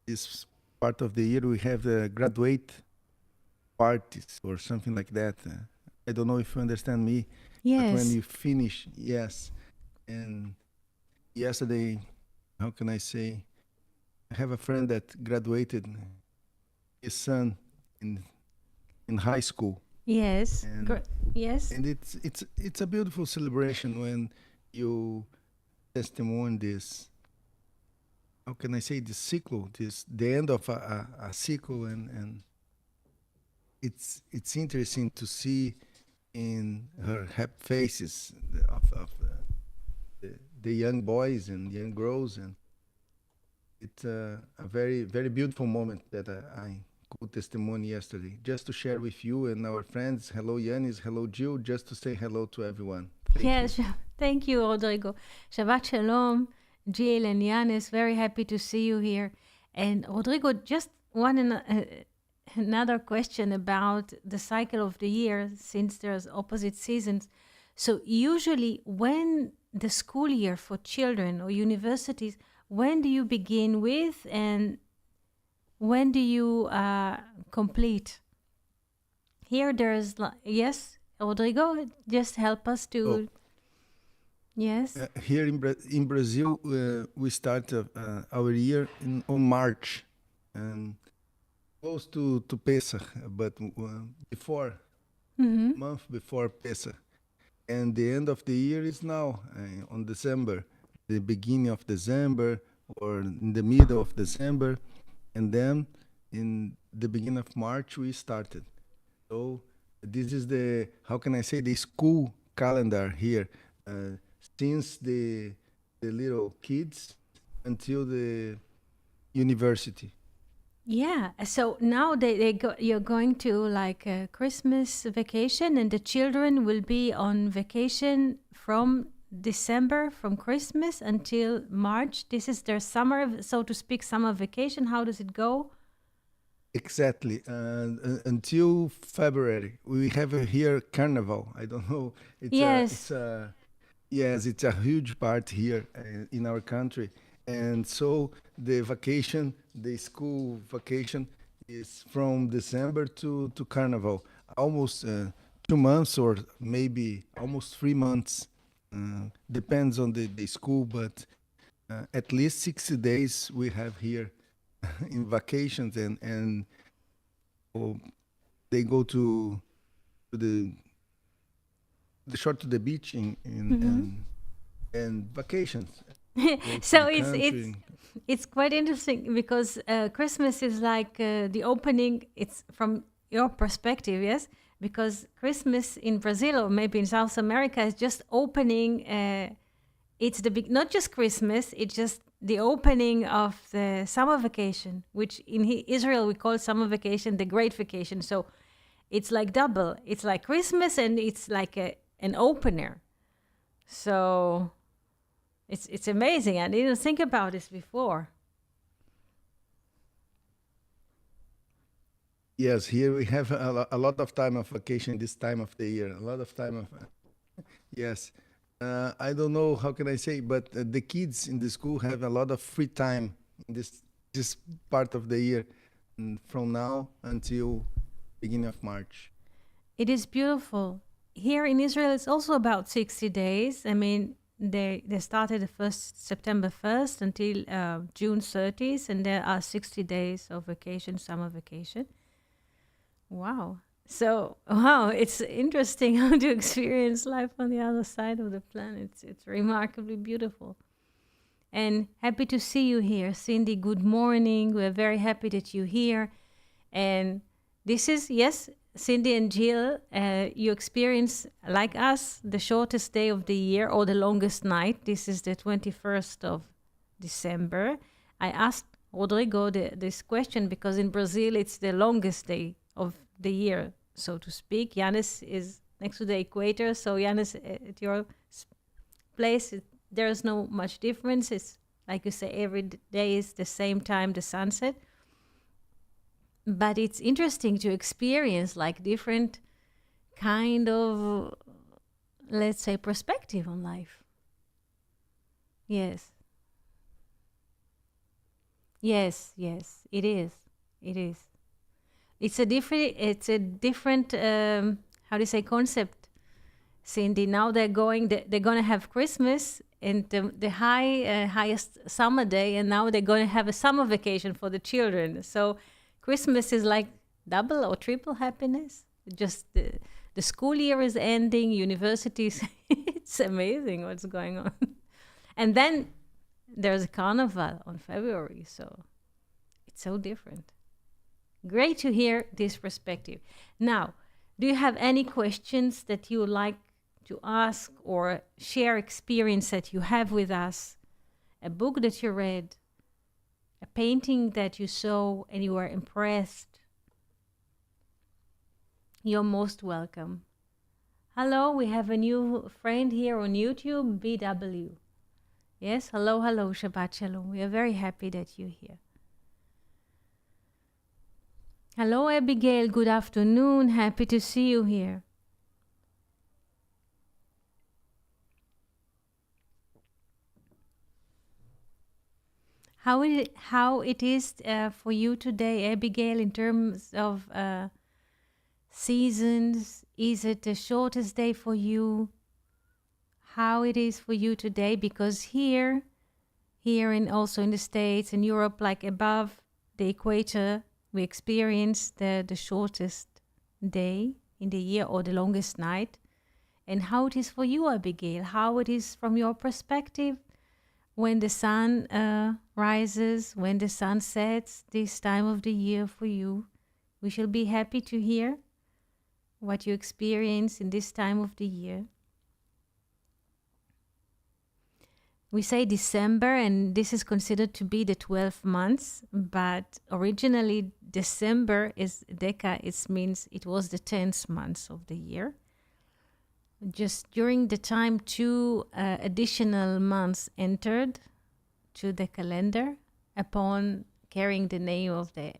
this part of the year we have the graduate parties or something like that. I don't know if you understand me, but when Yes. you finish, yes. And yesterday, how can I say? I have a friend that graduated his son in high school, Yes. and Yes. it's a beautiful celebration when you testimony this. How can I say this cycle? This the end of a cycle, and it's interesting to see in her happy faces the young boys and young girls, and it's a very very beautiful moment that I could testimony yesterday. Just to share with you and our friends. Hello, Yanis. Hello, Jill. Just to say hello to everyone. Thank you. Yes. Thank you, Rodrigo. Shabbat Shalom, Jill and Yanis. Very happy to see you here. And Rodrigo, just another question about the cycle of the year, since there's opposite seasons. So usually, when the school year for children or universities, when do you begin with, and when do you complete? Here, there's yes, Rodrigo, just help us Oh, to yes. here in Brazil, we start our year on March, and close to Pesach, but before Mm-hmm. month before Pesach, and the end of the year is now on December, the beginning of December or in the middle of December, and then in the beginning of March we started. So this is the, how can I say, the school calendar here, uh, since the little kids until the university. Yeah. So now they go, you're going to like a Christmas vacation, and the children will be on vacation from December, from Christmas until March. This is their summer, so to speak, summer vacation. How does it go? Exactly. Until February, we have here Carnival. I don't know. Yes. It's a yes, it's a huge part here in our country, and so the vacation, the school vacation, is from December to Carnival, almost 2 months or maybe almost 3 months. Depends on the school, but at least 60 days we have here in vacations, and oh, they go to the short to the beach in Mm-hmm. and vacations. Go to So the country. it's quite interesting because Christmas is like the opening. It's from your perspective, yes, because Christmas in Brazil or maybe in South America is just opening. It's the big, not just Christmas. It's just the opening of the summer vacation, which in Israel we call summer vacation the Great Vacation. So it's like double. It's like Christmas and it's like an opener. So it's amazing. I didn't think about this before. Yes, here we have a lot of time of vacation this time of the year. A lot of time of yes. I don't know how can I say, but the kids in the school have a lot of free time in this part of the year, from now until beginning of March. It is beautiful. Here in Israel, it's also about 60 days. I mean, they started the first September 1st until June 30th, and there are 60 days of vacation, summer vacation. Wow. So, wow, it's interesting how to experience life on the other side of the planet. It's remarkably beautiful. And happy to see you here. Cindy, good morning. We're very happy that you're here. And this is, yes, Cindy and Jill, you experience, like us, the shortest day of the year or the longest night. This is the 21st of December. I asked Rodrigo this question because in Brazil it's the longest day of the year, so to speak. Yanis is next to the equator, so Yanis, at your place, there's no much difference. It's like you say, every day is the same time, the sunset. But it's interesting to experience like different kind of, let's say, perspective on life. Yes. Yes, yes, it is. It is. It's a different how do you say concept, Cindy. Now they're going to have Christmas and the highest summer day, and now they're going to have a summer vacation for the children. So Christmas is like double or triple happiness. Just the school year is ending, universities. It's amazing what's going on. And then there's a carnival on February, so it's so different. Great to hear this perspective. Now, do you have any questions that you would like to ask or share experience that you have with us? A book that you read, a painting that you saw and you were impressed? You're most welcome. Hello, we have a new friend here on YouTube, BW. Yes, hello, hello, Shabbat Shalom. We are very happy that you're here. Hello, Abigail. Good afternoon. Happy to see you here. How it is for you today, Abigail, in terms of seasons? Is it the shortest day for you? How it is for you today? Because here and also in the States and Europe, like above the equator, we experience the shortest day in the year or the longest night. And how it is for you, Abigail? How it is from your perspective when the sun rises, when the sun sets, this time of the year for you? We shall be happy to hear what you experience in this time of the year. We say December, and this is considered to be the 12 months, but originally December is Deka. It means it was the 10th month of the year. Just during the time, 2 additional months entered to the calendar upon carrying the name of the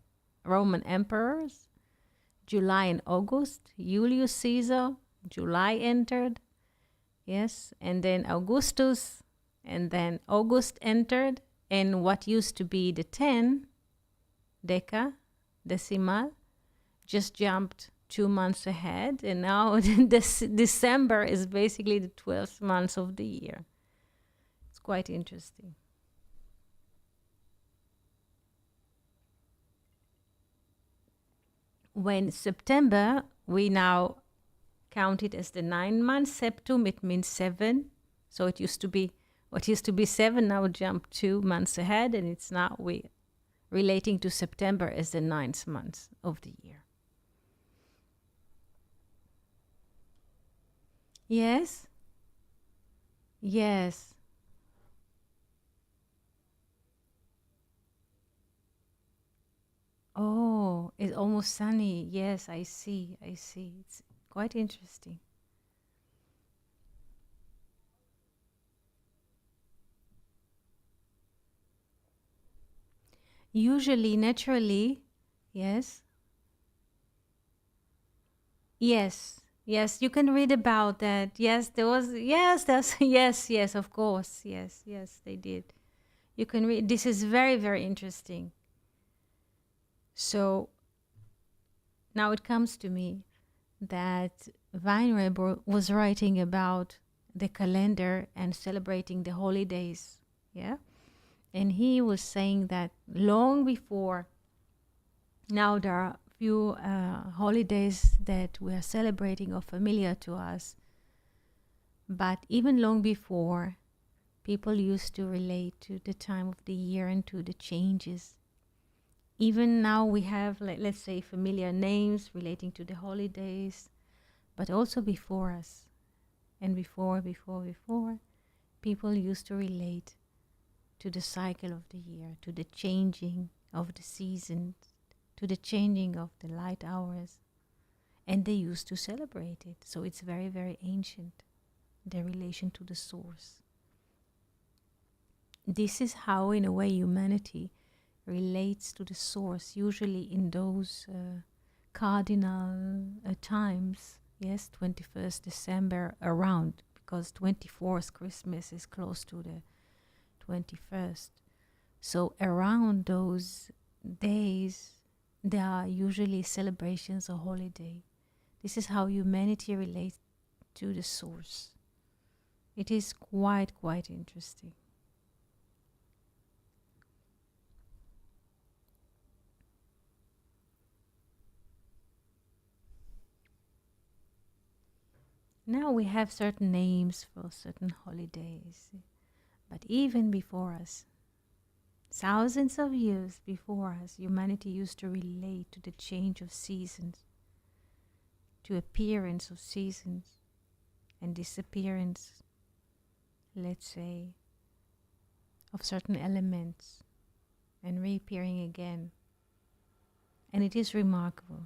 Roman emperors. July and August. Julius Caesar, July entered. Yes, and then Augustus, and then August entered, and what used to be the 10, Deca, decimal, just jumped 2 months ahead, and now this December is basically the 12th month of the year. It's quite interesting. When September, we now count it as the 9 months. Septum, it means 7. So it used to be, what used to be 7 now jumped 2 months ahead, and it's now we relating to September as the 9th month of the year. Yes? Yes. Oh, it's almost sunny. Yes, I see. I see. It's quite interesting. Usually, naturally, yes. Yes. Yes, you can read about that. Yes, there was, yes, there's, yes, yes, of course. Yes, yes, they did. You can read, this is very, very interesting. So now it comes to me that Weinreber was writing about the calendar and celebrating the holidays. Yeah. And he was saying that long before, now there are few holidays that we are celebrating or familiar to us. But even long before, people used to relate to the time of the year and to the changes. Even now we have, let's say, familiar names relating to the holidays, but also before us. And before, people used to relate to the cycle of the year, to the changing of the seasons, to the changing of the light hours. And they used to celebrate it. So it's very, very ancient, their relation to the source. This is how, in a way, humanity relates to the source, usually in those cardinal times. Yes, 21st December around, because 24th Christmas is close to the 21st. So around those days, there are usually celebrations or holiday. This is how humanity relates to the source. It is quite interesting. Now we have certain names for certain holidays, but even before us, thousands of years before us, humanity used to relate to the change of seasons, to appearance of seasons and disappearance, let's say, of certain elements and reappearing again. And it is remarkable.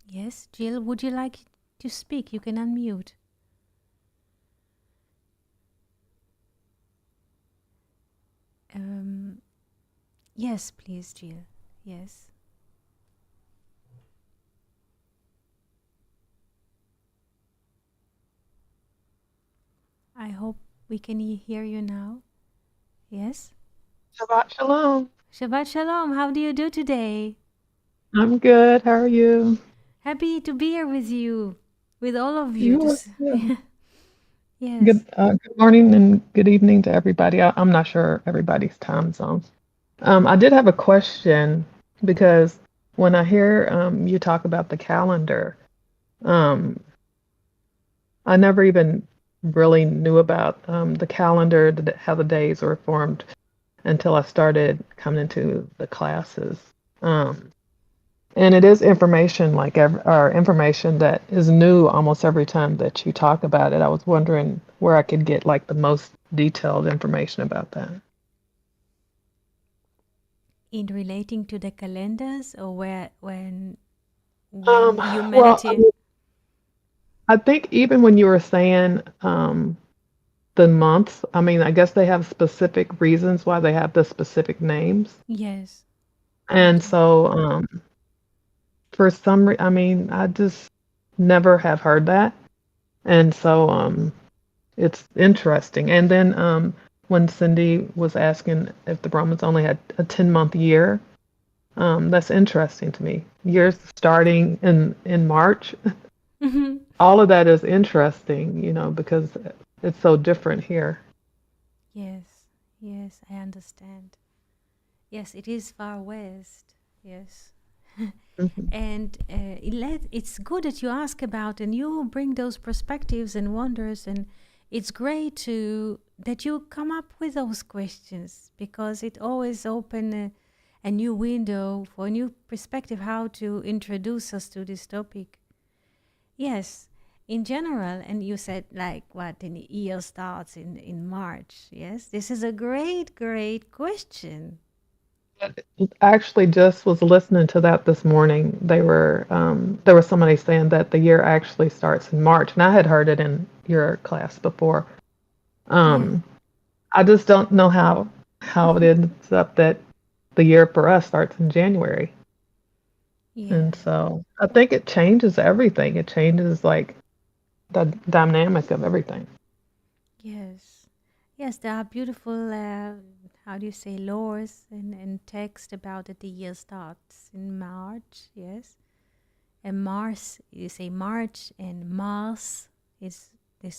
Yes, Jill, would you like to speak? You can unmute. Yes, please, Jill. Yes. I hope we can hear you now. Yes? Shabbat shalom. Shabbat Shalom. How do you do today? I'm good. How are you? Happy to be here with you, with all of you. You are good. Yes. Good morning and good evening to everybody. I'm not sure everybody's time zone. I did have a question because when I hear you talk about the calendar, um, I never even really knew about the calendar, how the days were formed until I started coming into the classes. Um, And it is information or information that is new almost every time that you talk about it. I was wondering where I could get like the most detailed information about that. In relating to the calendars, or when Well, humanity. I think even when you were saying the months, I mean, I guess they have specific reasons why they have the specific names. Yes. And so for some I mean, I just never have heard that. And so it's interesting. And then when Cindy was asking if the Romans only had a 10-month year, that's interesting to me. Years starting in March. All of that is interesting, because it's so different here. Yes, yes, I understand. Yes, it is far west. Yes. Mhm. And it's good that you ask about and you bring those perspectives and wonders, and it's great that you come up with those questions, because it always open a new window for a new perspective how to introduce us to this topic. Yes, in general, and you said like what the year starts in March. Yes, this is a great question. I actually just was listening to that this morning. There was somebody saying that the year actually starts in March, and I had heard it in your class before. Yes. I just don't know how it ends up that the year for us starts in January. Yeah. And so I think it changes everything. It changes like the dynamic of everything. Yes. Yes, there are beautiful, how do you say, laws and text about that the year starts in March. Yes. And Mars, you say March, and Mars this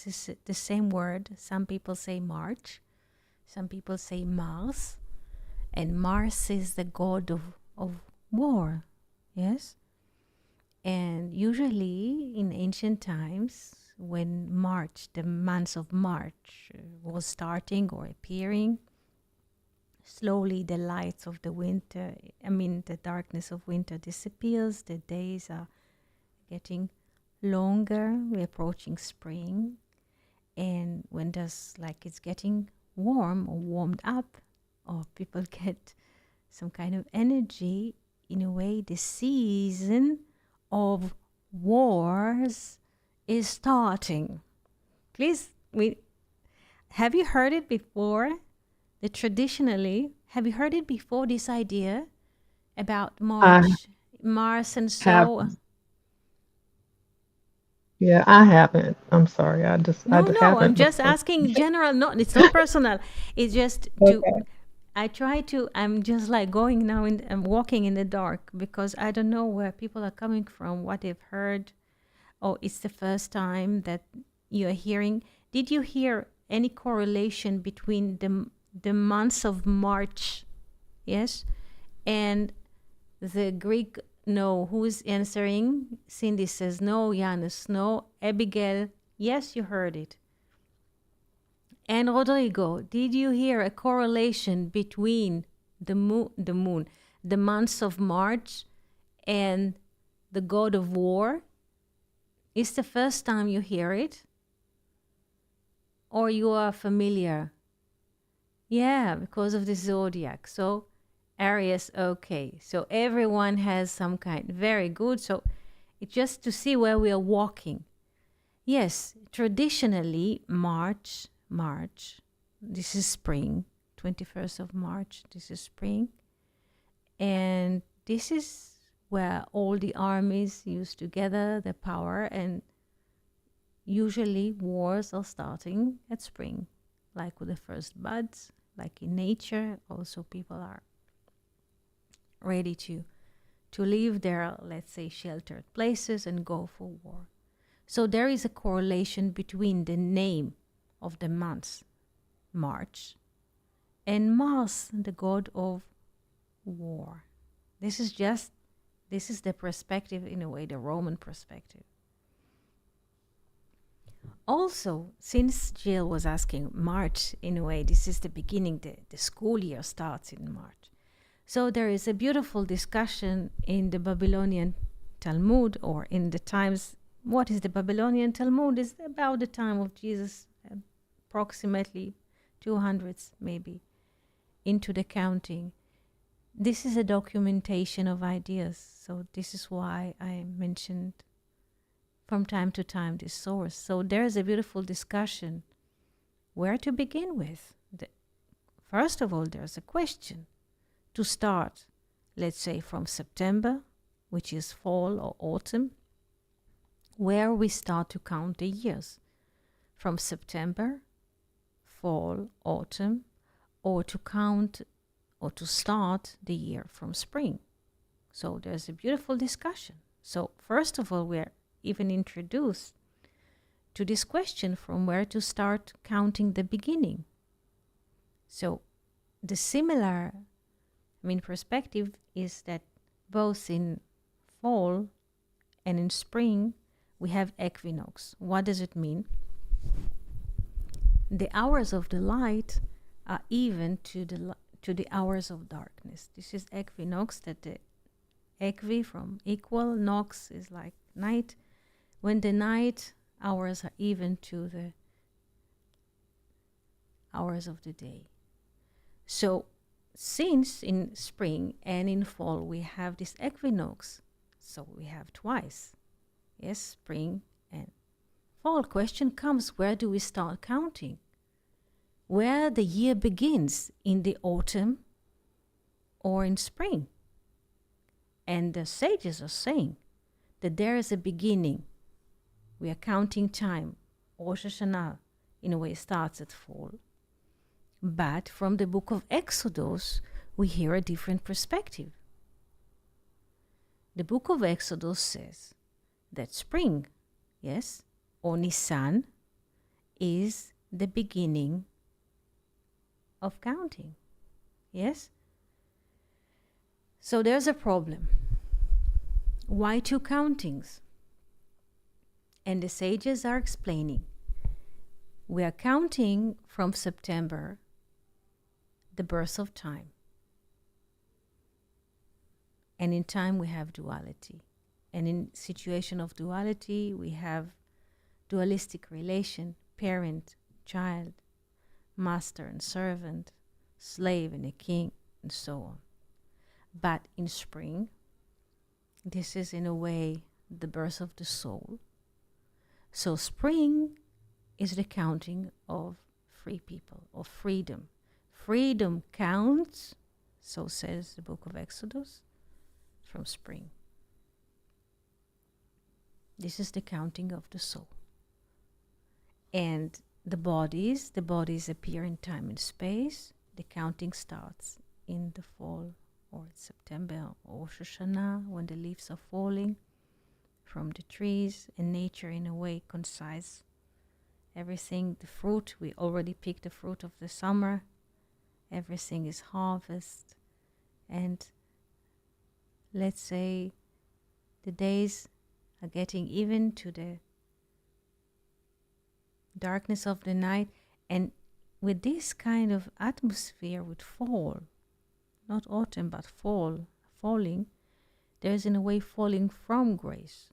is the same word. Some people say March, some people say Mars, and Mars is the god of war. Yes. And usually in ancient times, when March, the month of March, was starting or appearing, slowly the lights of the winter, the darkness of winter disappears, the days are getting longer, we're approaching spring, and when there's like it's getting warm or warmed up, or people get some kind of energy, in a way, the season of wars is starting. Please, have you heard it before? Have you heard it before, this idea about I March, Mars, and have, so. yeah, I haven't. I'm sorry. I No, I'm haven't just before. asking in general. No, it's not personal. It's just to. Okay. I try to. I'm just like going now in. I'm walking in the dark because I don't know where people are coming from, what they've heard, or it's the first time that you are hearing. Did you hear any correlation between the months of March, yes, and the Greek? No. Who is answering? Cindy says no. Janus, no. Abigail, yes, you heard it. And Rodrigo, did you hear a correlation between the months of March and the god of war? Is the first time you hear it? Or you are familiar? Yeah, because of the zodiac. So Aries, okay. So everyone has some kind. Very good. So it's just to see where we are walking. Yes, traditionally, March, this is spring, 21st of March, this is spring. And this is where all the armies use to gather their power, and usually wars are starting at spring, like with the first buds, like in nature. Also, people are ready to leave their, let's say, sheltered places and go for war. So there is a correlation between the name of the month, March, and Mars, the god of war. This is the perspective, in a way, the Roman perspective. Also, since Jill was asking March, in a way, this is the beginning, the school year starts in March. So there is a beautiful discussion in the Babylonian Talmud, or in the times. What is the Babylonian Talmud? Is about the time of Jesus, approximately 200s maybe, into the counting. This is a documentation of ideas. So this is why I mentioned from time to time this source. So there is a beautiful discussion where to begin with. First of all, there's a question to start, let's say, from September, which is fall or autumn, where we start to count the years from September, fall, autumn, or to count or to start the year from spring. So there's a beautiful discussion. So first of all, we're even introduced to this question from where to start counting the beginning. So the similar, perspective is that both in fall and in spring, we have equinox. What does it mean? The hours of the light are even to the hours of darkness. This is equinox, that the equi from equal, nox is like night. When the night hours are even to the hours of the day. So since in spring and in fall we have this equinox, so we have twice. Yes, spring and fall. Question comes, where do we start counting? Where the year begins, in the autumn or in spring? And the sages are saying that there is a beginning. We are counting time. Rosh Hashanah, in a way, starts at fall. But from the book of Exodus, we hear a different perspective. The book of Exodus says that spring, yes, or Nisan, is the beginning of counting. Yes? So there's a problem. Why two countings? And the sages are explaining. We are counting from September, the birth of time. And in time we have duality. And in situation of duality, we have dualistic relation, parent, child, master and servant, slave and a king, and so on. But in spring, this is in a way the birth of the soul. So spring is the counting of free people, of freedom. Freedom counts, so says the book of Exodus, from spring. This is the counting of the soul. And the bodies appear in time and space. The counting starts in the fall or September or Rosh Hashanah, when the leaves are falling from the trees, and nature in a way coincides everything. The fruit, we already picked the fruit of the summer. Everything is harvest. And let's say the days are getting even to the darkness of the night, and with this kind of atmosphere, with fall, not autumn but falling, there is in a way falling from grace.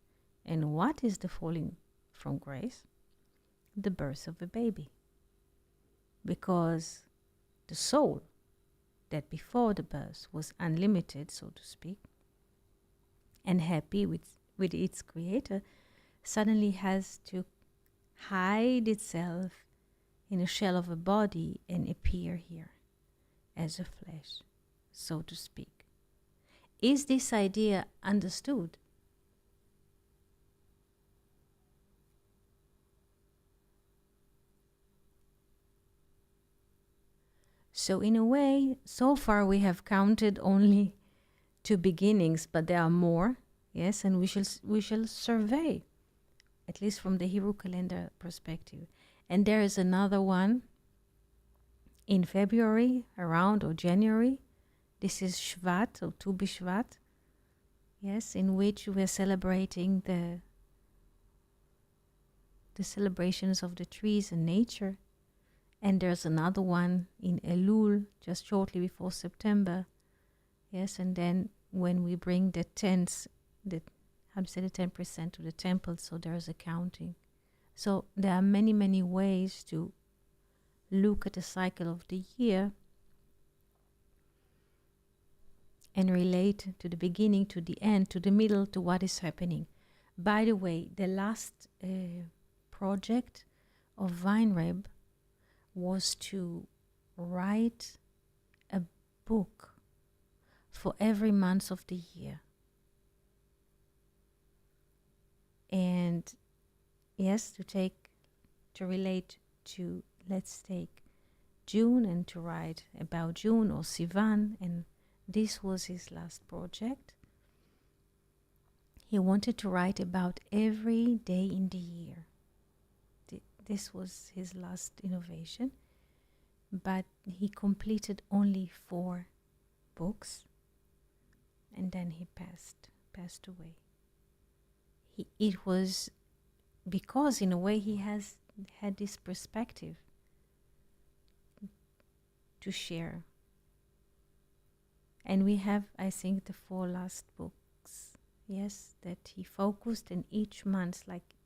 And what is the falling from grace? The birth of a baby. Because the soul that before the birth was unlimited, so to speak, and happy with its creator, suddenly has to hide itself in a shell of a body and appear here as a flesh, so to speak. Is this idea understood? So in a way, so far we have counted only 2 beginnings, but there are more, yes, and we shall survey, at least from the Hebrew calendar perspective. And there is another one in February, around, or January. This is Shvat, or Tu B'Shvat, yes, in which we are celebrating the celebrations of the trees and nature. And there's another one in Elul, just shortly before September, yes, and then when we bring the 10%, the 10% to the temple, so there's a counting. So there are many, many ways to look at the cycle of the year and relate to the beginning, to the end, to the middle, to what is happening. By the way, the last project of Weinreb was to write a book for every month of the year. And yes, to relate to, let's take June and to write about June or Sivan, and this was his last project. He wanted to write about every day in the year. This was his last innovation, but he completed only 4 books, and then he passed away. It was because in a way he has had this perspective to share. And we have, I think, the 4 last books, yes, that he focused, and each month, like,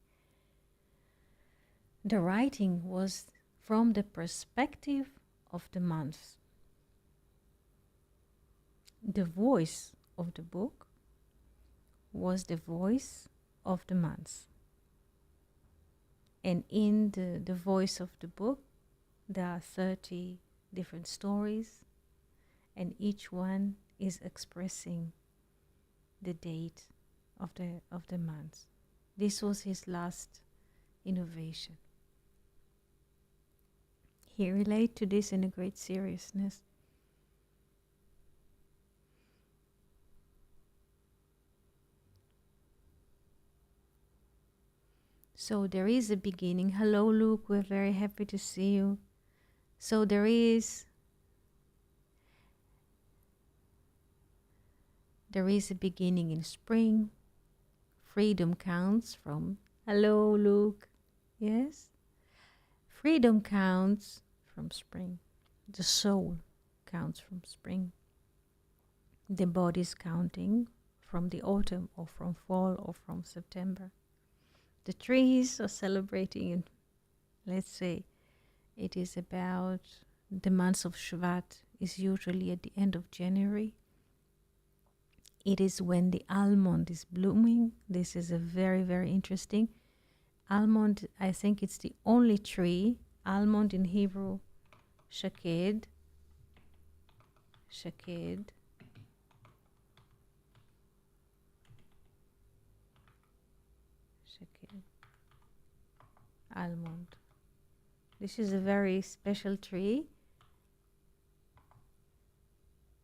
the writing was from the perspective of the month. The voice of the book was the voice of the month. And in the voice of the book, there are 30 different stories, and each one is expressing the date of the month. This was his last innovation. He related to this in a great seriousness. So there is a beginning. Hello, Luke. We're very happy to see you. So there is a beginning in spring. Freedom counts from, hello, Luke. Yes? Freedom counts from spring. The soul counts from spring. The body is counting from the autumn, or from fall, or from September. The trees are celebrating, and let's say it is about the month of Shvat is usually at the end of January. It is when the almond is blooming. This is a very, very interesting. Almond, I think it's the only tree. Almond in Hebrew, shaked. Shaked. Shaked. Almond. This is a very special tree.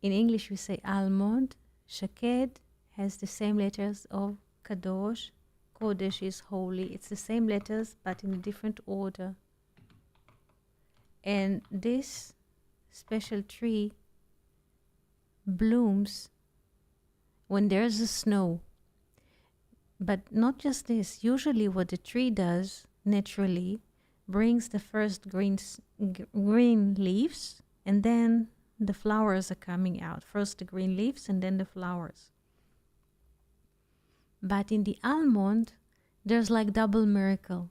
In English we say almond. Shaked has the same letters of Kadosh. Kodesh is holy. It's the same letters but in a different order. And this special tree blooms when there's a snow. But not just this. Usually what the tree does naturally brings the first green leaves, and then the flowers are coming out. First the green leaves and then the flowers. But in the almond, there's like double miracle.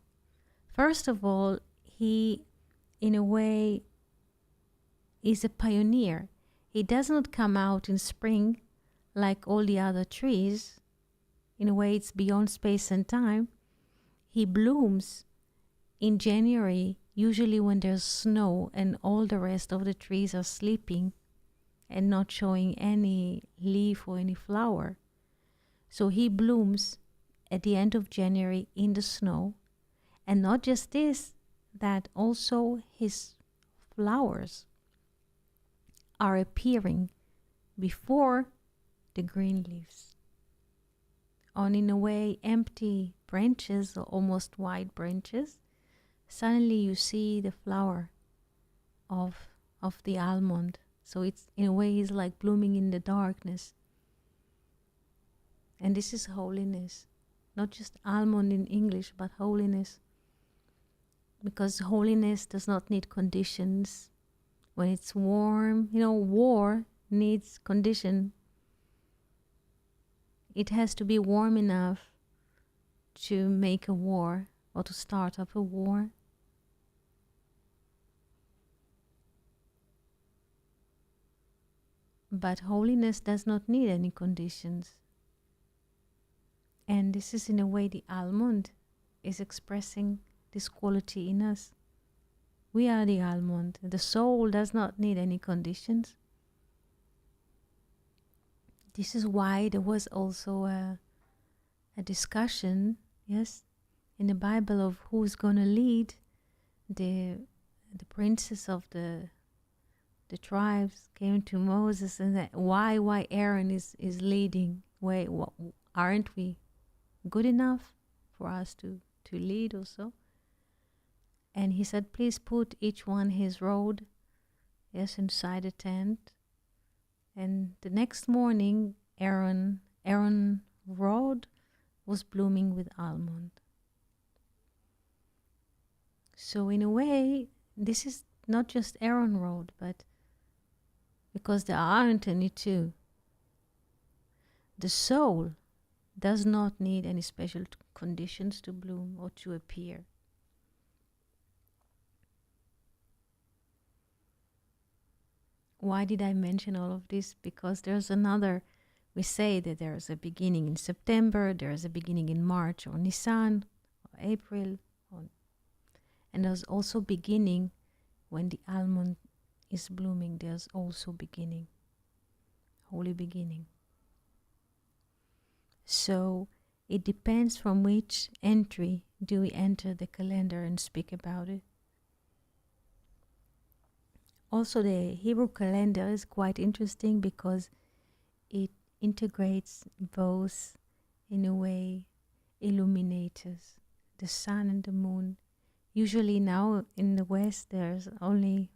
First of all, he, in a way, is a pioneer. He does not come out in spring like all the other trees. In a way, it's beyond space and time. He blooms in January, usually when there's snow and all the rest of the trees are sleeping and not showing any leaf or any flower. So he blooms at the end of January in the snow. And not just this, that also his flowers are appearing before the green leaves. On, in a way, empty branches or almost white branches, suddenly you see the flower of the almond. So it's, in a way, it's like blooming in the darkness. And this is holiness. Not just almond in English, but holiness. Because holiness does not need conditions. When it's warm, war needs condition. It has to be warm enough to make a war or to start up a war. But holiness does not need any conditions. And this is, in a way, the almond is expressing this quality in us. We are the almond. The soul does not need any conditions. This is why there was also a discussion, yes, in the Bible of who's going to lead the princes of the tribes came to Moses and said, why Aaron is leading? Aren't we good enough for us to lead also? And he said, please put each one his rod, yes, inside a tent. And the next morning, Aaron's rod was blooming with almond. So in a way, this is not just Aaron's rod, but because there aren't any two. The soul does not need any special conditions to bloom or to appear. Why did I mention all of this? Because there's another, we say that there's a beginning in September, there's a beginning in March or Nisan or April, and there's also beginning when the almond is blooming, there's also beginning, holy beginning. So it depends from which entry do we enter the calendar and speak about it. Also, the Hebrew calendar is quite interesting because it integrates both, in a way, illuminators, the sun and the moon. Usually now in the West, there's only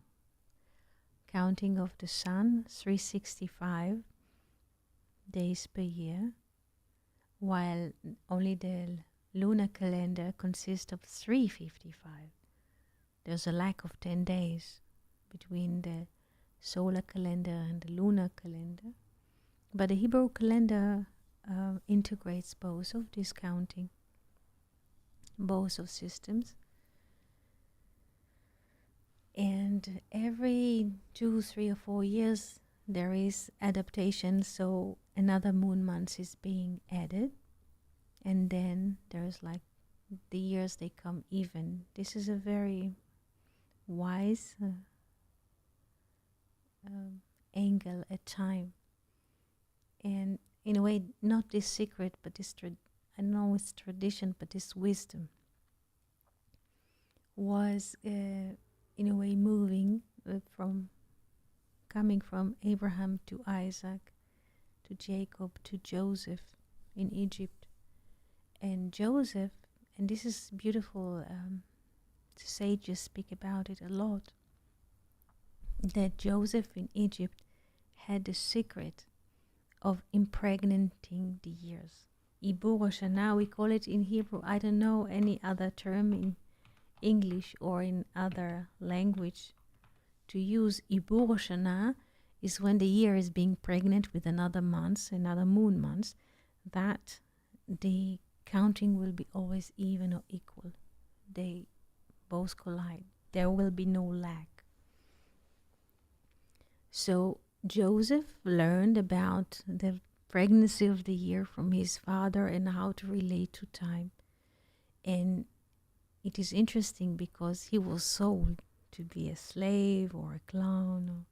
counting of the sun, 365 days per year, while only the lunar calendar consists of 355. There's a lack of 10 days between the solar calendar and the lunar calendar. But the Hebrew calendar integrates both of these counting, both of systems. And every 2, 3, or 4 years there is adaptation, so another moon month is being added. And then there's like the years, they come even. This is a very wise angle at time. And in a way, not this secret, but this I know it's tradition, but this wisdom was in a way moving from coming from Abraham to Isaac to Jacob to Joseph in Egypt. And Joseph, and this is beautiful, the sages speak about it a lot, that Joseph in Egypt had the secret of impregnating the years. Ibur Shana, we call it in Hebrew. I don't know any other term in English or in other language to use. Ibur Shana is when the year is being pregnant with another month, another moon month, that the counting will be always even or equal. They both collide. There will be no lag. So Joseph learned about the pregnancy of the year from his father and how to relate to time. And it is interesting because he was sold to be a slave or a clown.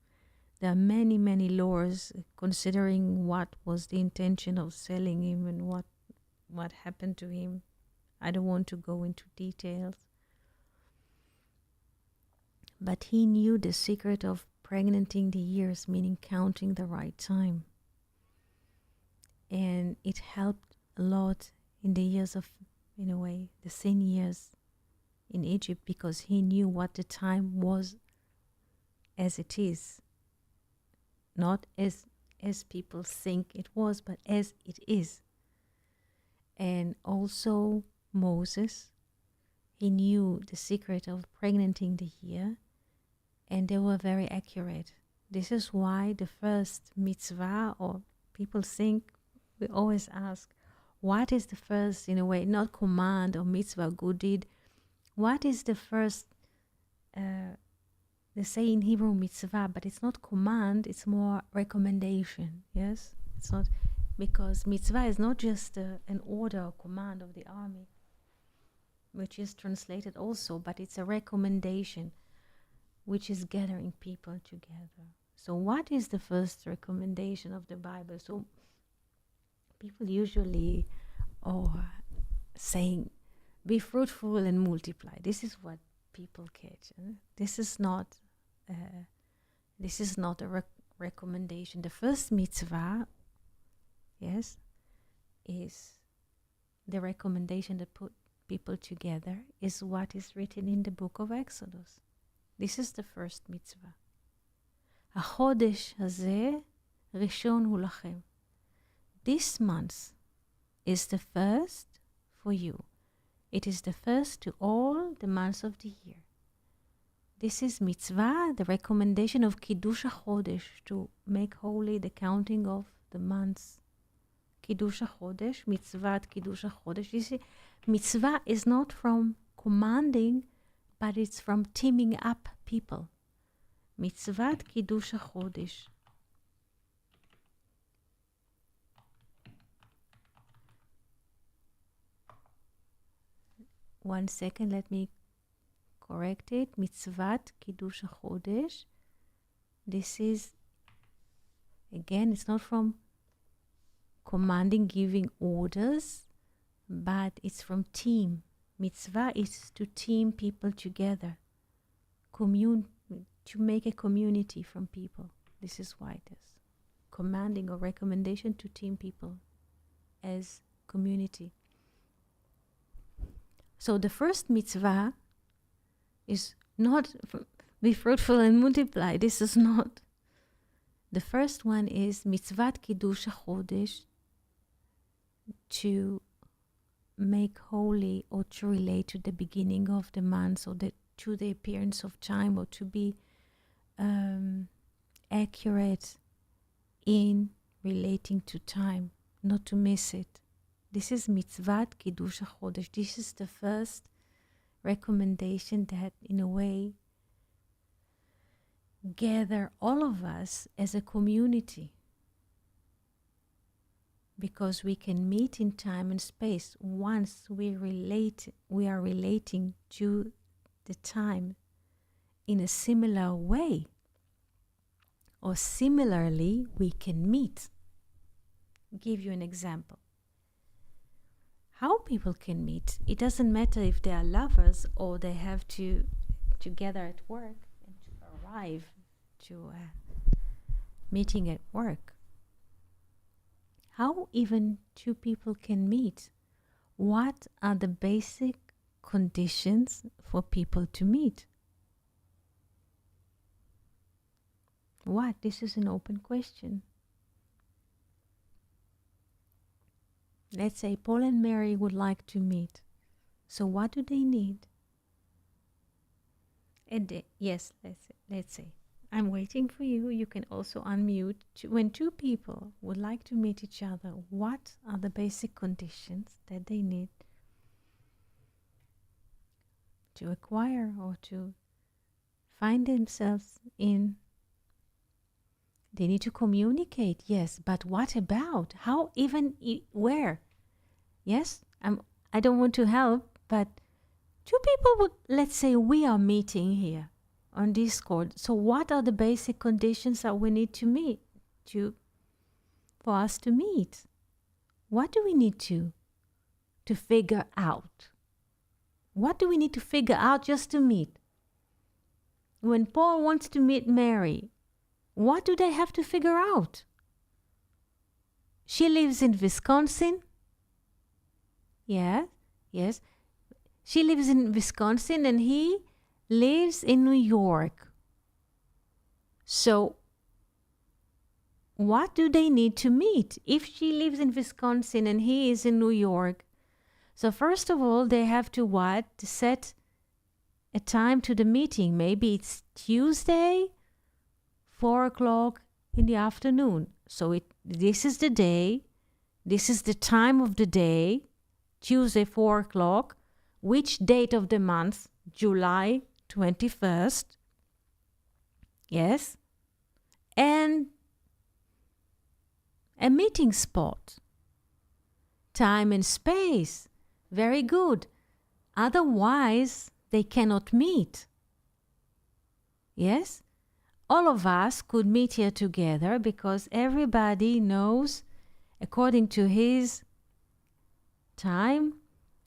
There are many, many laws considering what was the intention of selling him and what happened to him. I don't want to go into details. But he knew the secret of pregnanting the years, meaning counting the right time. And it helped a lot in the years of, in a way, the sin years in Egypt, because he knew what the time was as it is. Not as people think it was, but as it is. And also Moses, he knew the secret of pregnanting the year, and they were very accurate. This is why the first mitzvah, or people think, we always ask, what is the first, in a way, not command or mitzvah, good deed, what is the first, they say in Hebrew mitzvah, but it's not command, it's more recommendation, yes? It's not, because mitzvah is not just an order or command of the army, which is translated also, but it's a recommendation, which is gathering people together. So what is the first recommendation of the Bible? So people usually are saying, be fruitful and multiply. This is what people catch. This is not a recommendation. The first mitzvah, yes, is the recommendation that put people together, is what is written in the book of Exodus. This is the first mitzvah. החודש הזה ראשון הוא לכם. This month is the first for you. It is the first to all the months of the year. This is mitzvah, the recommendation of Kiddush HaChodesh, to make holy the counting of the months. Kiddush HaChodesh, mitzvah Kiddush HaChodesh. You see, mitzvah is not from commanding, but it's from teaming up people. Mitzvah Kiddush HaChodesh. One second, let me correct it. Mitzvat Kiddush HaChodesh. This is, again, it's not from commanding, giving orders, but it's from team. Mitzvah is to team people together, to make a community from people. This is why it is commanding or recommendation to team people as community. So the first mitzvah is not be fruitful and multiply. This is not. The first one is mitzvat Kiddush HaChodesh, to make holy or to relate to the beginning of the month, or to the appearance of time, or to be accurate in relating to time, not to miss it. This is mitzvat Kiddush HaChodesh. This is the first recommendation that, in a way, gather all of us as a community, because we can meet in time and space. Once we are relating to the time in a similar way, or similarly, we can meet. Give you an example. how people can meet. It doesn't matter if they are lovers or they have to gather at work and to arrive to a meeting at work. How even two people can meet. What are the basic conditions for people to meet? What? This is an open question. Let's say Paul and Mary would like to meet. So what do they need? And yes, let's say. I'm waiting for you. You can also unmute. When two people would like to meet each other, what are the basic conditions that they need to acquire or to find themselves in? They need to communicate, yes, but what about? How, even where? Yes, I don't want to help, but two people would, let's say we are meeting here on Discord. So what are the basic conditions that we need to meet for us to meet? What do we need to figure out? What do we need to figure out just to meet? When Paul wants to meet Mary, what do they have to figure out? She lives in Wisconsin. Yeah, yes. She lives in Wisconsin and he lives in New York. So, what do they need to meet? If she lives in Wisconsin and he is in New York, so first of all, they have to what? To set a time to the meeting. Maybe it's Tuesday, 4 o'clock in the afternoon. So this is the day, this is the time of the day, Tuesday, 4 o'clock. Which date of the month? July 21st. Yes. And a meeting spot. Time and space. Very good. Otherwise, they cannot meet. Yes? All of us could meet here together because everybody knows, according to his time,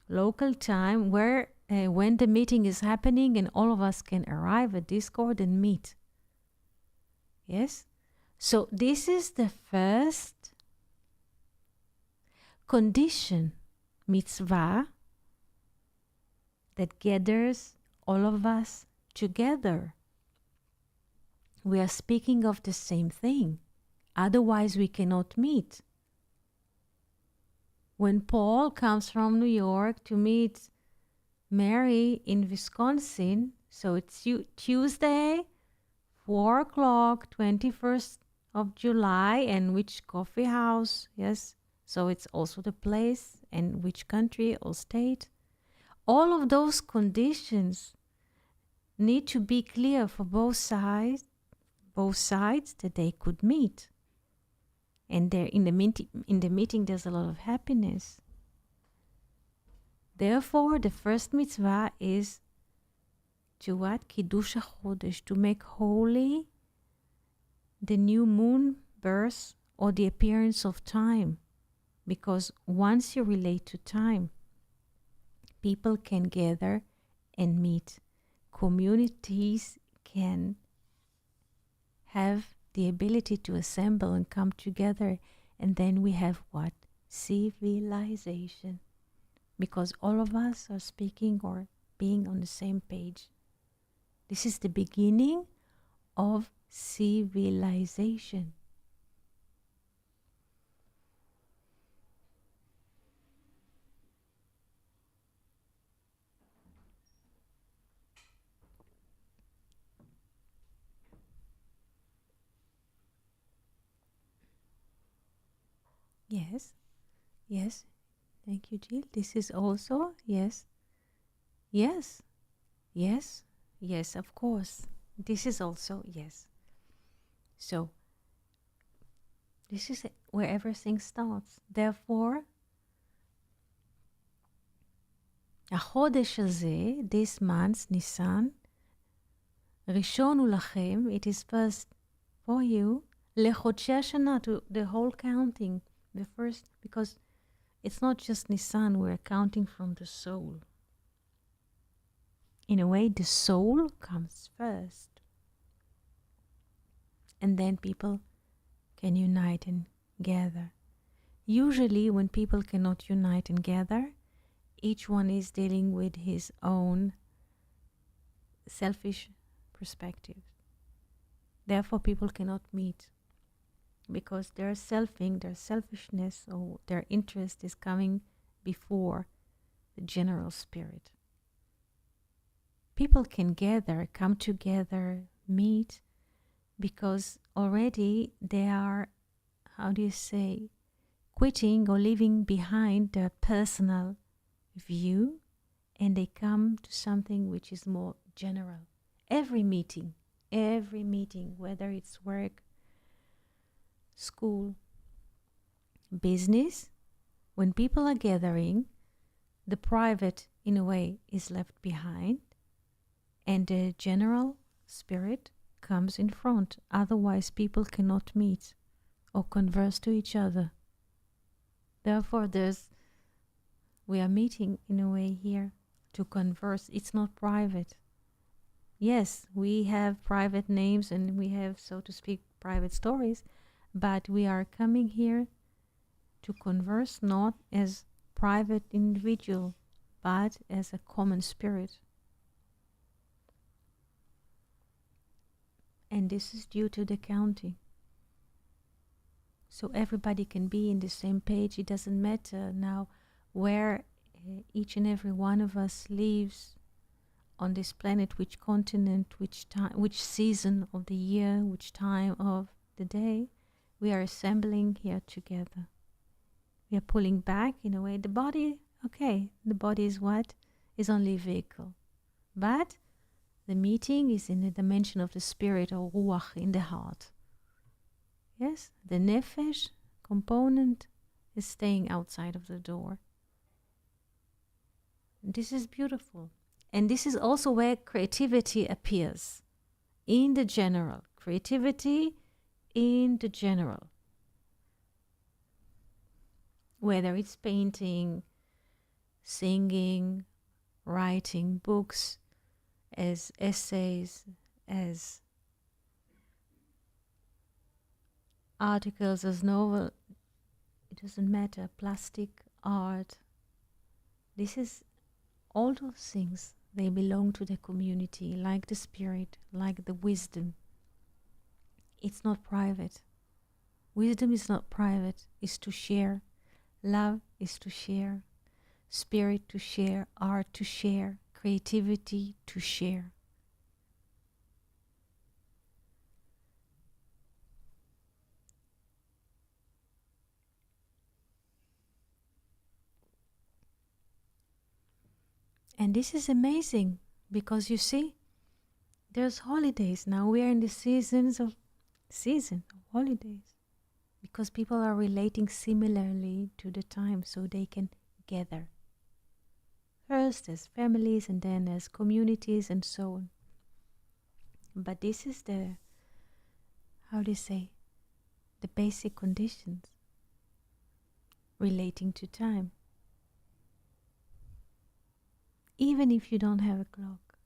local time, where when the meeting is happening, and all of us can arrive at Discord and meet. Yes? So this is the first condition, mitzvah, that gathers all of us together. We are speaking of the same thing. Otherwise, we cannot meet. When Paul comes from New York to meet Mary in Wisconsin, so it's Tuesday, 4 o'clock, 21st of July, and which coffee house, yes, so it's also the place and which country or state. All of those conditions need to be clear for both sides that they could meet. And there in the meeting there's a lot of happiness. Therefore, the first mitzvah is to what? Kiddush HaChodesh, to make holy the new moon birth or the appearance of time. Because once you relate to time, people can gather and meet. Communities can have the ability to assemble and come together, and then we have what? Civilization. Because all of us are speaking or being on the same page. This is the beginning of civilization. Yes, yes. Thank you, Jill. This is also, yes, yes, yes, yes, of course. This is also, yes. So, this is where everything starts. Therefore, החודש הזה, this month, Nisan, ראשון הוא לכם, it is first for you, לחודשי השנה, to the whole counting, the first, because It's not just Nisan, we're counting from the soul. In a way, the soul comes first. And then people can unite and gather. Usually when people cannot unite and gather, each one is dealing with his own selfish perspective. Therefore, people cannot meet because their selfing, their selfishness, or their interest is coming before the general spirit. People can gather, come together, meet, because already they are, how do you say, quitting or leaving behind their personal view, and they come to something which is more general. Every meeting, whether it's work, school, business, when people are gathering, the private, in a way, is left behind, and the general spirit comes in front. Otherwise, people cannot meet or converse to each other. Therefore, we are meeting in a way here to converse. It's not private. Yes, we have private names and we have, so to speak, private stories, but we are coming here to converse not as private individual, but as a common spirit. And this is due to the counting. So everybody can be in the same page. It doesn't matter now where each and every one of us lives on this planet, which continent, which time, which season of the year, which time of the day. We are assembling here together. We are pulling back in a way. The body, okay, the body is what? Is only a vehicle. But the meeting is in the dimension of the spirit, or ruach, in the heart. Yes, the nefesh component is staying outside of the door. This is beautiful. And this is also where creativity appears. In the general. Creativity in the general. Whether it's painting, singing, writing books, as essays, as articles, as novel, it doesn't matter, plastic, art. This is all those things, they belong to the community, like the spirit, like the wisdom. It's not private. Wisdom is not private, it's to share. Love is to share. Spirit to share, art to share, creativity to share. And this is amazing because you see, there's holidays now. We are in the season of holidays because people are relating similarly to the time, so they can gather. First as families and then as communities and so on. But this is the, how do you say, the basic conditions relating to time. Even if you don't have a clock.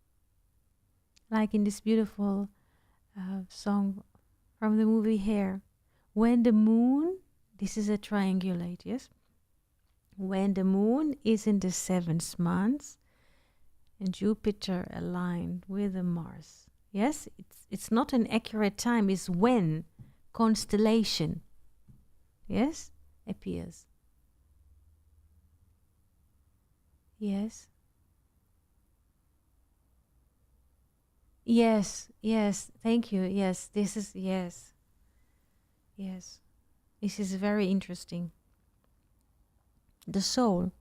Like in this beautiful song from the movie Hair. When the moon, this is a triangulate, yes? When the moon is in the 7th month and Jupiter aligned with the Mars. Yes, it's not an accurate time, it's when constellation, yes, appears. Yes. Yes, thank you. Yes, this is, yes. This is very interesting. The soul,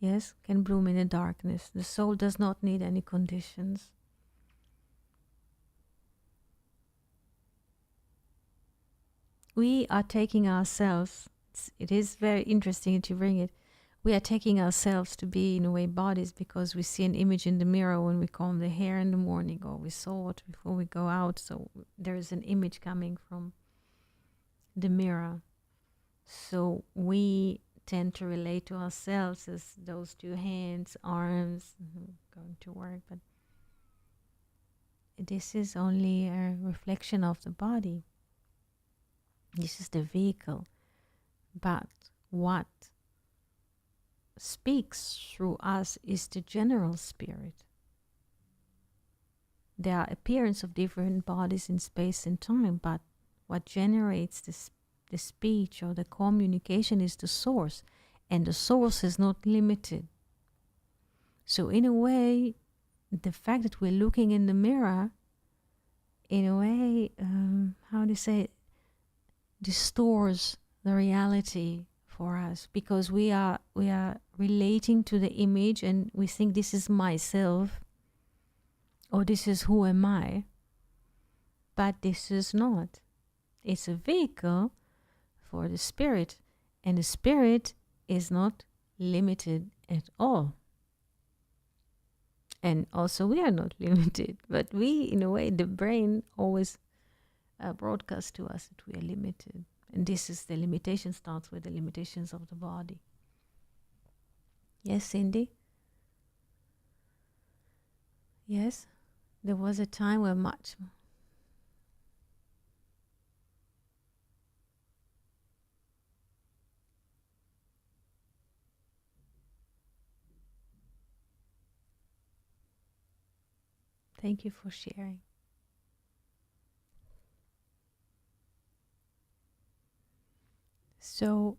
yes, can bloom in the darkness. The soul does not need any conditions. We are taking ourselves, it is very interesting to bring it, we are taking ourselves to be in a way bodies because we see an image in the mirror when we comb the hair in the morning, or we saw it before we go out, so there is an image coming from the mirror. So we tend to relate to ourselves as those two hands, arms, going to work, but this is only a reflection of the body. This is the vehicle. But what speaks through us is the general spirit. There are appearance of different bodies in space and time, but what generates the speech or the communication is the source, and the source is not limited. So in a way, the fact that we're looking in the mirror, in a way, how do you say, distorts the reality for us, because we are relating to the image and we think this is myself or this is who am I, but this is not. It's a vehicle for the spirit, and the spirit is not limited at all. And also we are not limited, but we, in a way, the brain always broadcasts to us that we are limited. And this is the limitation, starts with the limitations of the body. Yes, Cindy? Yes? There was a time where much... Thank you for sharing. So,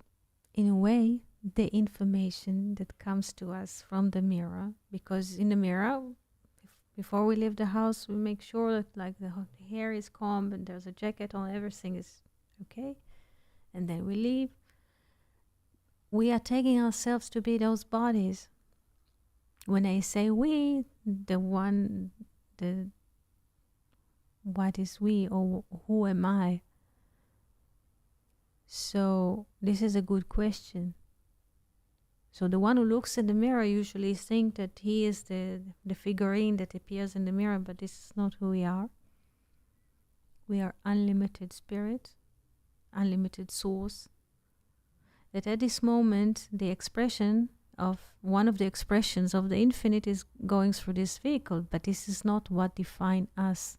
in a way, the information that comes to us from the mirror, because in the mirror, before we leave the house, we make sure that like the hair is combed and there's a jacket on, everything is okay. And then we leave. We are taking ourselves to be those bodies. When I say we, what is we, or who am I? So this is a good question. So the one who looks in the mirror usually thinks that he is the figurine that appears in the mirror, but this is not who we are. We are unlimited spirit, unlimited source. That at this moment, the expression of one of the expressions of the infinite is going through this vehicle, but this is not what defines us.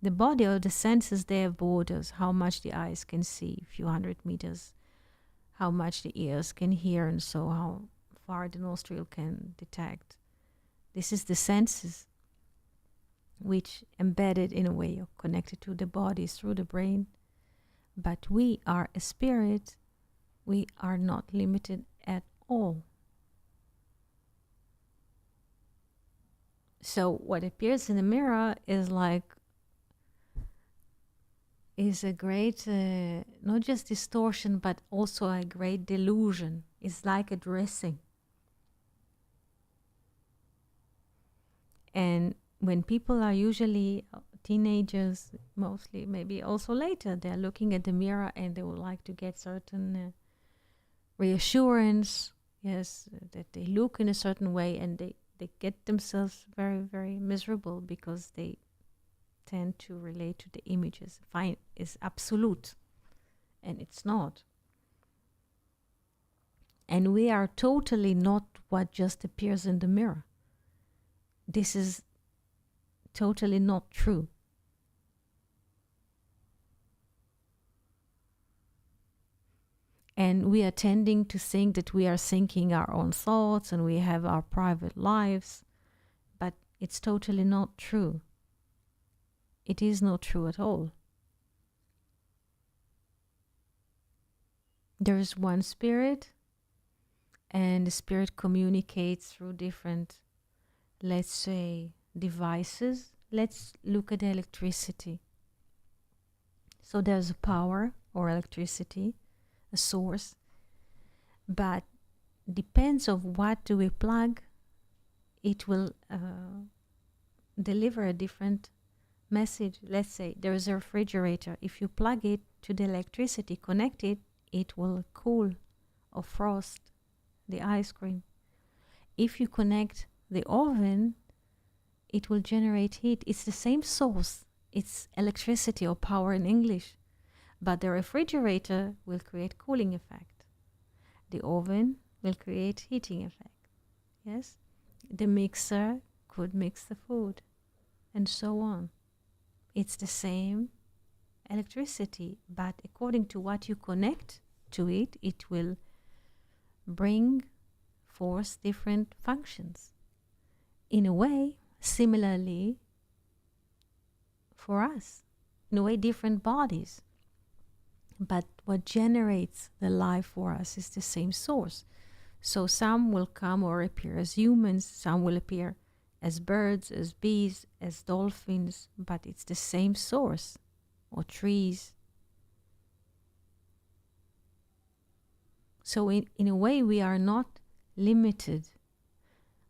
The body or the senses, they have borders, how much the eyes can see, a few hundred meters, how much the ears can hear, and so how far the nostril can detect. This is the senses, which embedded in a way are connected to the body through the brain. But we are a spirit, we are not limited at all. So what appears in the mirror is a great, not just distortion, but also a great delusion. It's like a dressing. And when people are usually teenagers, mostly, maybe also later, they're looking at the mirror and they would like to get certain reassurance, yes, that they look in a certain way, and they get themselves very, very miserable because they tend to relate to the images. Fine is absolute, and it's not. And we are totally not what just appears in the mirror. This is totally not true. And we are tending to think that we are thinking our own thoughts and we have our private lives, but it's totally not true. It is not true at all. There is one spirit, and the spirit communicates through different, let's say, devices. Let's look at electricity. So there's a power or electricity, a source, but depends of what do we plug, it will deliver a different message. Let's say there is a refrigerator. If you plug it to the electricity, connect it, it will cool or frost the ice cream. If you connect the oven, it will generate heat. It's the same source. It's electricity or power in English. But the refrigerator will create cooling effect. The oven will create heating effect. Yes? The mixer could mix the food, and so on. It's the same electricity, but according to what you connect to it, it will bring forth different functions. In a way, similarly for us, in a way, different bodies. But what generates the life for us is the same source. So some will come or appear as humans, some will appear as birds, as bees, as dolphins, but it's the same source, or trees. So in a way, we are not limited.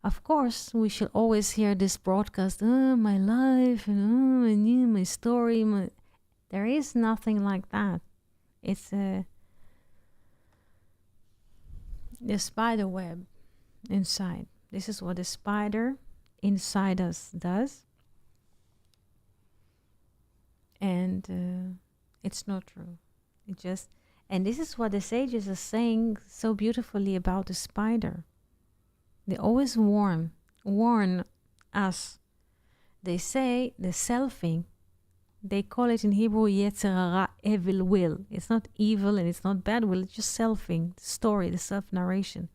Of course, we should always hear this broadcast, my life, and my story. There is nothing like that. It's the spider web inside. This is what the spider inside us does. And it's not true. And this is what the sages are saying so beautifully about the spider. They always warn us. They say the selfing, they call it in Hebrew Yetzer Hara, evil will. It's not evil and it's not bad will, it's just selfing, the story, the self-narration.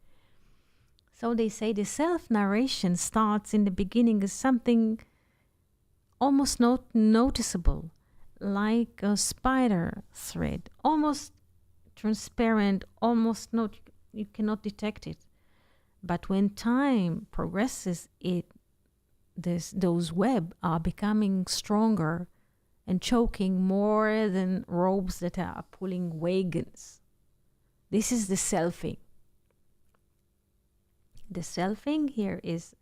So they say the self-narration starts in the beginning as something almost not noticeable, like a spider thread, almost transparent, almost not, you cannot detect it. But when time progresses, those web are becoming stronger and choking more than ropes that are pulling wagons. This is the selfing. The selfing here is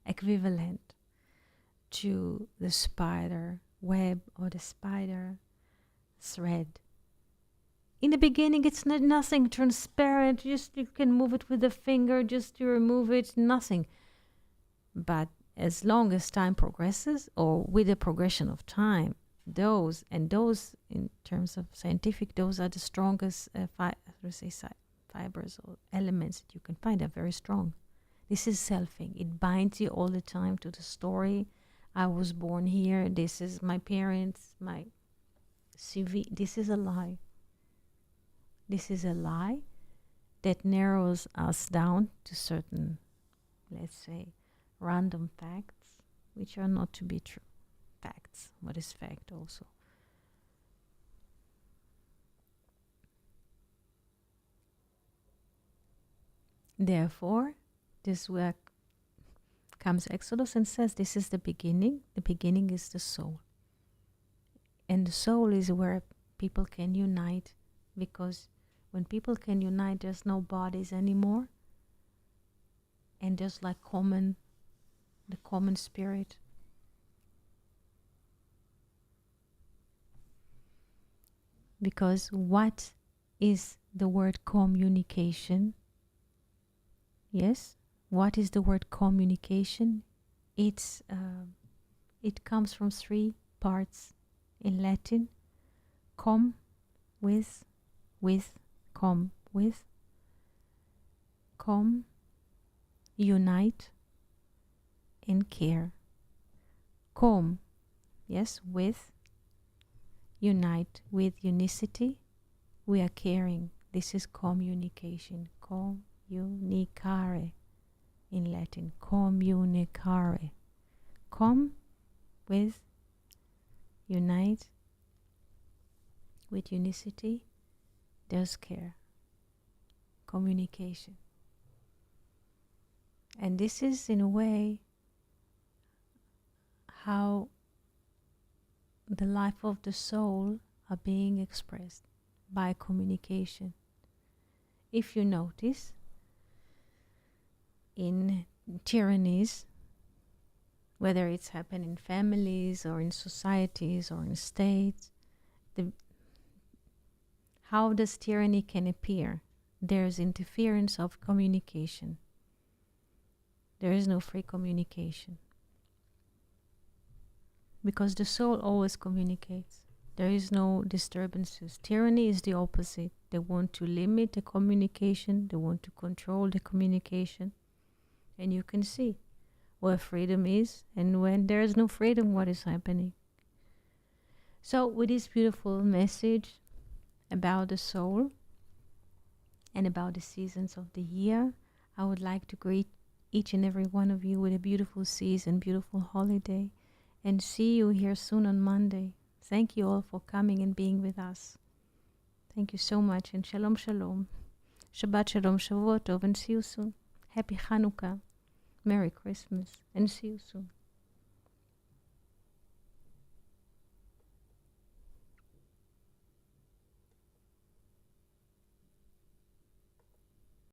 equivalent to the spider web or the spider thread. In the beginning, it's nothing transparent. Just you can move it with a finger, just to remove it, nothing. But as long as time progresses, or with the progression of time, those in terms of scientific, those are the strongest fibers or elements that you can find. They're very strong. This is selfing. It binds you all the time to the story. I was born here. This is my parents, my CV. This is a lie. This is a lie that narrows us down to certain, let's say, random facts, which are not to be true. Facts. What is fact also? Therefore, this work comes Exodus and says this is the beginning. The beginning is the soul. And the soul is where people can unite, because when people can unite, there's no bodies anymore. And just like the common spirit. Because what is the word communication? Yes, what is the word communication? It comes from 3 parts in Latin. Com, with, com, with. Com, unite, and care. Com, yes, with. Unite, with unicity. We are caring. This is communication. Communicare in Latin. Communicare. Com, with, unite, with unicity. There's care. Communication. And this is, in a way, how the life of the soul are being expressed by communication. If you notice, in tyrannies, whether it's happened in families or in societies or in states, how does tyranny can appear? There's interference of communication. There is no free communication. Because the soul always communicates. There is no disturbances. Tyranny is the opposite. They want to limit the communication. They want to control the communication. And you can see where freedom is and when there is no freedom, what is happening. So with this beautiful message about the soul and about the seasons of the year, I would like to greet each and every one of you with a beautiful season, beautiful holiday, and see you here soon on Monday. Thank you all for coming and being with us. Thank you so much, and Shalom Shalom. Shabbat Shalom, Shavuot Tov, and see you soon. Happy Hanukkah. Merry Christmas, and see you soon.